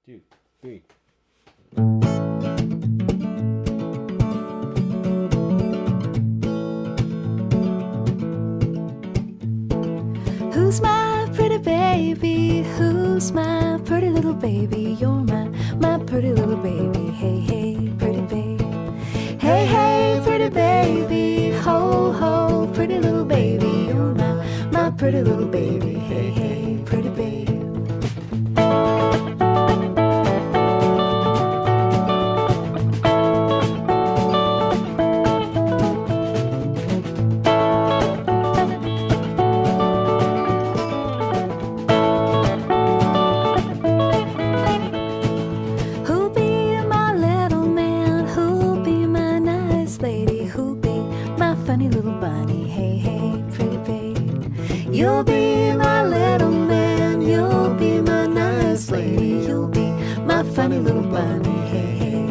two, three. Who's my pretty baby? Who's my pretty little baby? You're my pretty little baby. Hey, hey, pretty baby. Hey, hey, pretty baby. Ho, ho, pretty little baby. You're my pretty little baby. Hey, hey, pretty baby. Who'll be my little man? Who'll be my nice lady? Who'll be my funny little bunny? Hey, hey, pretty babe. You'll be my little man. You'll be my nice lady. You'll be my funny little bunny. Hey, hey.